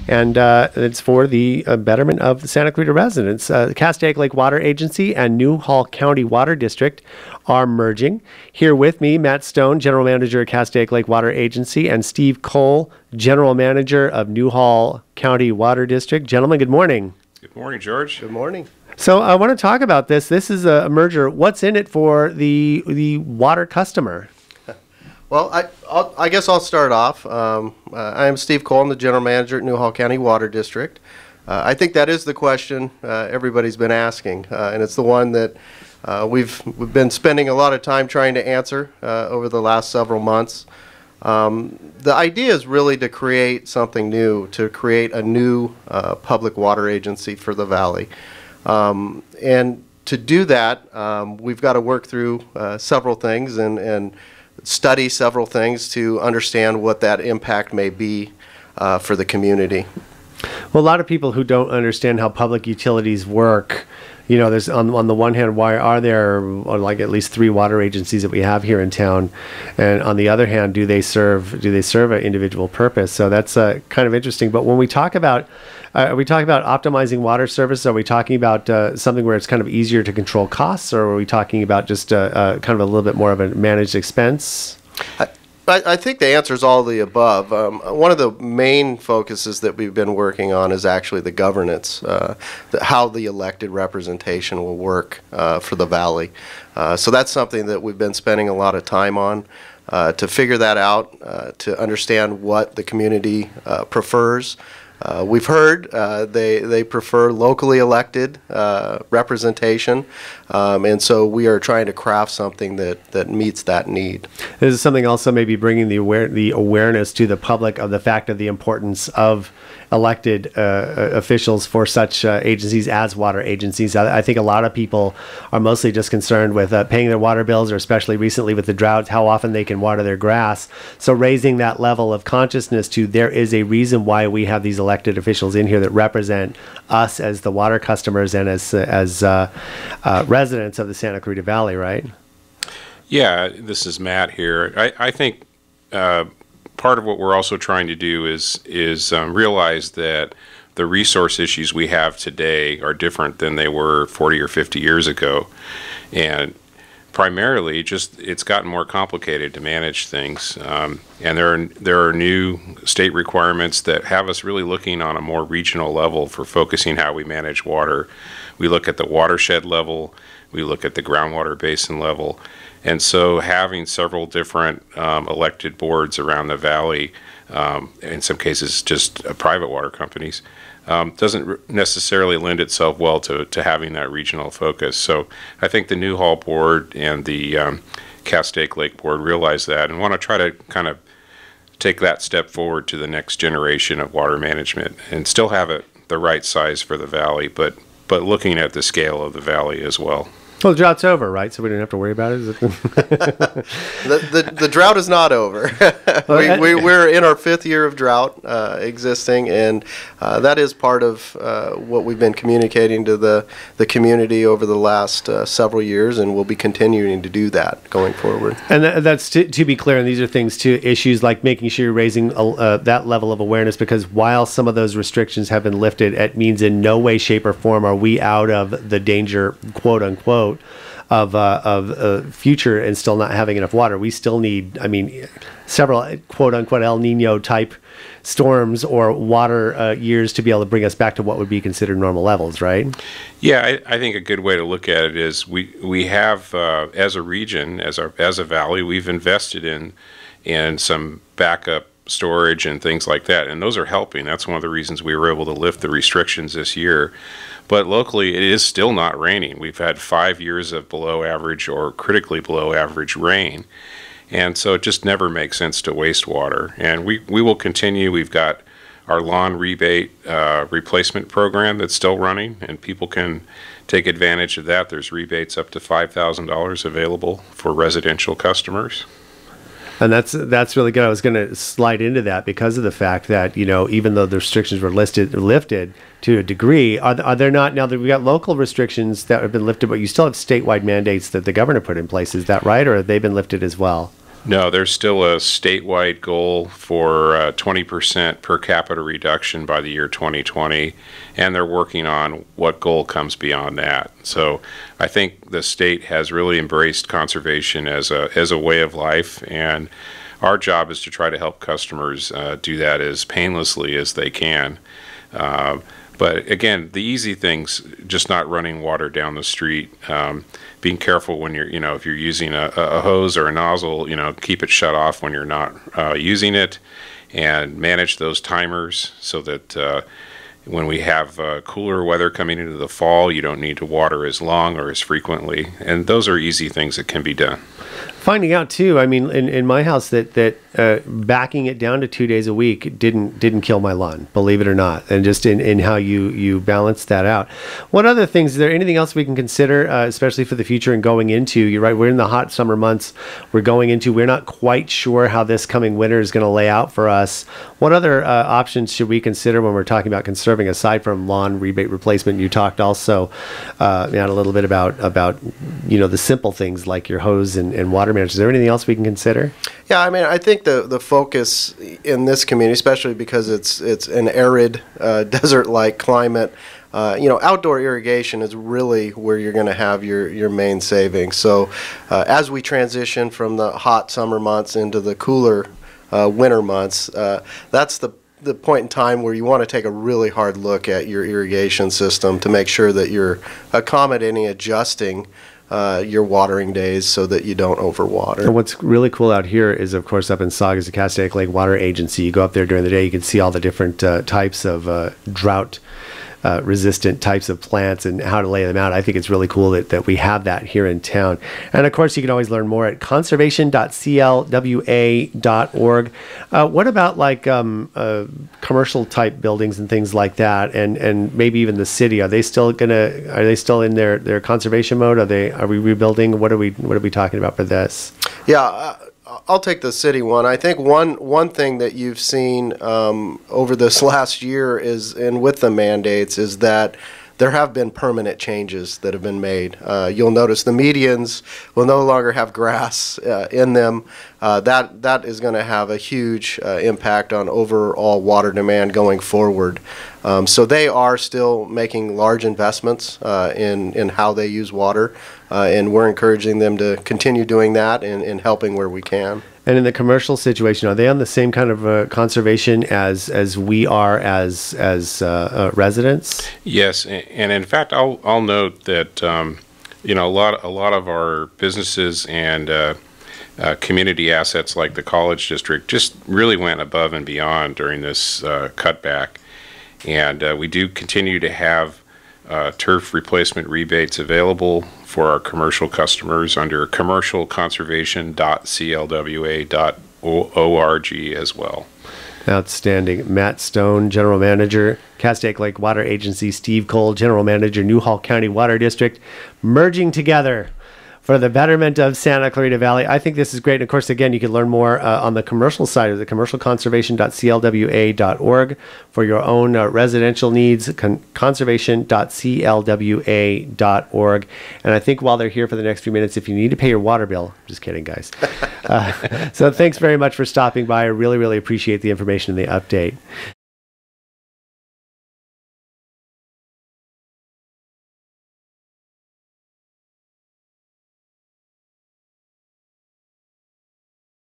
and it's for the betterment of the Santa Clarita residents. The Castaic Lake Water Agency and Newhall County Water District are merging. Here with me, Matt Stone, General Manager at Castaic Lake Water Agency, and Steve Cole, General Manager of Newhall County Water District. Gentlemen, good morning. Good morning, George. Good morning. So I want to talk about this. This is a merger. What's in it for the water customer? Well, I guess I'll start off. I am Steve Cole. I'm the General Manager at Newhall County Water District. I think that is the question everybody's been asking, and it's the one that we've been spending a lot of time trying to answer over the last several months. The idea is really to create something new, to create a new public water agency for the valley. And to do that, we've got to work through several things and study several things to understand what that impact may be for the community. Well, a lot of people who don't understand how public utilities work, you know, there's on the one hand, why are there like at least 3 water agencies that we have here in town, and on the other hand, do they serve an individual purpose? So that's kind of interesting. But when we talk about are we talking about optimizing water service? Are we talking about something where it's kind of easier to control costs, or are we talking about just kind of a little bit more of a managed expense? I think the answer is all of the above. One of the main focuses that we've been working on is actually the governance, how the elected representation will work for the valley. So that's something that we've been spending a lot of time on to figure that out, to understand what the community prefers. We've heard they prefer locally elected representation, and so we are trying to craft something that meets that need. This is something also maybe bringing the awareness to the public of the fact of the importance of elected officials for such agencies as water agencies. I think a lot of people are mostly just concerned with paying their water bills, or especially recently with the droughts, how often they can water their grass. So raising that level of consciousness to there is a reason why we have these elected officials in here that represent us as the water customers and as residents of the Santa Clarita Valley, right? Yeah, this is Matt here. I think part of what we're also trying to do is realize that the resource issues we have today are different than they were 40 or 50 years ago, and primarily just it's gotten more complicated to manage things, and there are new state requirements that have us really looking on a more regional level for focusing how we manage water. We look at the watershed level, we look at the groundwater basin level. And so having several different elected boards around the valley, in some cases just private water companies, doesn't necessarily lend itself well to having that regional focus. So I think the Newhall board and the Castaic Lake board realize that and want to try to kind of take that step forward to the next generation of water management and still have it the right size for the valley, but looking at the scale of the valley as well. Well, the drought's over, right? So we didn't have to worry about it? The drought is not over. We're in our 5th year of drought existing, and that is part of what we've been communicating to the community over the last several years, and we'll be continuing to do that going forward. And that's to be clear, and these are things too, issues like making sure you're raising that level of awareness, because while some of those restrictions have been lifted, it means in no way, shape, or form are we out of the danger, quote unquote, of future and still not having enough water. We still need, I mean, several quote unquote El Nino type storms or water years to be able to bring us back to what would be considered normal levels, right? Yeah, I think a good way to look at it is we have as a region, as a valley, we've invested in some backup storage and things like that, and those are helping. That's one of the reasons we were able to lift the restrictions this year. But locally, it is still not raining. We've had 5 years of below average or critically below average rain, and so it just never makes sense to waste water. And we will continue. We've got our lawn rebate replacement program that's still running, and people can take advantage of that. There's rebates up to $5,000 available for residential customers. And that's really good. I was going to slide into that because of the fact that, you know, even though the restrictions were lifted to a degree, are there not, now that we've got local restrictions that have been lifted, but you still have statewide mandates that the governor put in place, is that right? Or have they been lifted as well? No, there's still a statewide goal for 20% per capita reduction by the year 2020, and they're working on what goal comes beyond that. So I think the state has really embraced conservation as a way of life, and our job is to try to help customers do that as painlessly as they can. But again, the easy things, just not running water down the street, being careful when you're, if you're using a hose or a nozzle, keep it shut off when you're not using it, and manage those timers so that when we have cooler weather coming into the fall, you don't need to water as long or as frequently. And those are easy things that can be done. Finding out too, I mean, in my house that backing it down to 2 days a week didn't kill my lawn, believe it or not, and just in how you balance that out. What other things? Is there anything else we can consider, especially for the future and going into? You're right. We're in the hot summer months. We're not quite sure how this coming winter is going to lay out for us. What other options should we consider when we're talking about conserving aside from lawn rebate replacement? You talked also a little bit about the simple things like your hose and water management. Is there anything else we can consider? Yeah, I mean, I think the focus in this community, especially because it's an arid desert-like climate, outdoor irrigation is really where you're going to have your main savings. So as we transition from the hot summer months into the cooler winter months, that's the point in time where you want to take a really hard look at your irrigation system to make sure that you're accommodating, adjusting your watering days so that you don't overwater. And what's really cool out here is, of course, up in Saugus, the Castaic Lake Water Agency. You go up there during the day, you can see all the different types of drought resistant types of plants and how to lay them out. I think it's really cool that we have that here in town. And of course, you can always learn more at conservation.clwa.org. What about like commercial type buildings and things like that, and maybe even the city? Are they still in their conservation mode? Are we rebuilding? What are we talking about for this? Yeah. I'll take the city one. I think one thing that you've seen over this last year is, and with the mandates, is that there have been permanent changes that have been made. You'll notice the medians will no longer have grass in them. That is going to have a huge impact on overall water demand going forward. So they are still making large investments in how they use water, and we're encouraging them to continue doing that and helping where we can. And in the commercial situation, are they on the same kind of conservation as we are as residents? Yes, and in fact, I'll note that a lot of our businesses and community assets like the college district just really went above and beyond during this cutback, and we do continue to have turf replacement rebates available for our commercial customers under commercialconservation.clwa.org as well. Outstanding. Matt Stone, General Manager, Castaic Lake Water Agency. Steve Cole, General Manager, Newhall County Water District, merging together for the betterment of Santa Clarita Valley. I think this is great. And of course, again, you can learn more on the commercial side of the commercialconservation.clwa.org for your own residential needs, conservation.clwa.org. And I think while they're here for the next few minutes, if you need to pay your water bill, I'm just kidding, guys. So thanks very much for stopping by. I really, really appreciate the information and the update.